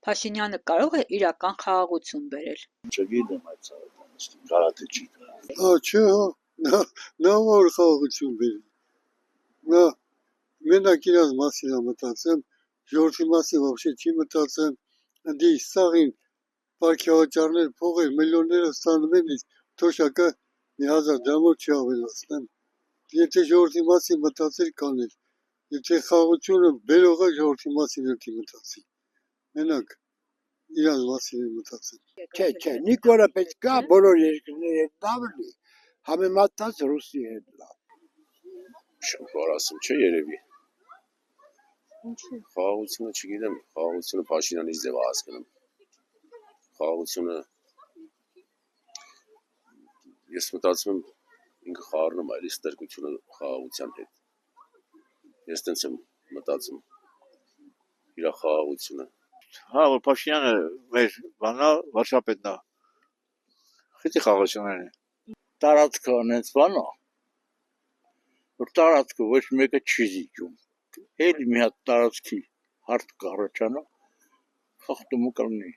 Փաշինյանը կարող է իրական խաղաղություն բերել։ Չգիտեմ այդ ցավը, կարա թե չի կարա։ Չէ, նա որ խաղաղություն բերի։ Նա մենակ իրաց մասին է մտածում, ժողովրդի մասին вообще չի մտածում, դի սաղին պարքեվաճառներ փողեր միլիոնները ստանում են, իսկ թոշակը 1000 դրամով չի ավելացնում։ Եթե ժողովրդի մասին մտածել կաներ, եթե խաղաղությունը բերողը ժողովրդի մասին էլ չի մտածի։ Մենակ իրաց մասին է մտածել։ Չէ, Նիկոլը պետք է բոլոր երկրների հետ լավ լինի, համեմատած Ռուսի հետ լավ։ Շնորհ ասում չէ երևի։ Խաղաղությունը չգիտեմ, խաղաղությունը Փաշինյանից ձև հասկանում։ Խաղաղությունը ես մտածում եմ ինքը խառնում է ստրկությունը խաղաղության հետ։ Ես տենց եմ մտածում իր խաղաղությունը։ Որ Փաշինյանը մեր բանա վարչապետն է։ Խիղճի խաղաղությունն է։ Տարածքը անենց բան է, որ տարածքը ոչ մեկը չի զիջում։ Էլ մի հատ տարածքի հարթ կառաջանա, խախտումը կլինի։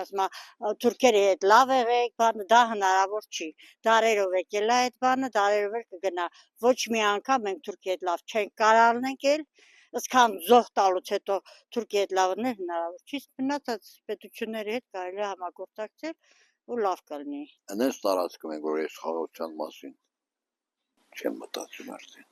Ասма թուրքերի հետ լավ եղեք, բանը դա հնարավոր չի։ Դարերով եկել է այդ բանը, դարերով էլ կգնա։ Ոչ մի անգամ մենք թուրքի հետ լավ չենք կարող լինենք էլ, ըսքան զոհ տալուց հետո թուրքի հետ լավ լինել հնարավոր չի։ Մնացած պետությունների հետ կարելի է համագործակցել ու լավ կլինի։ Անենց տարածքում ենք, որ ես խաղաղության մասին չեմ մտածում արդեն։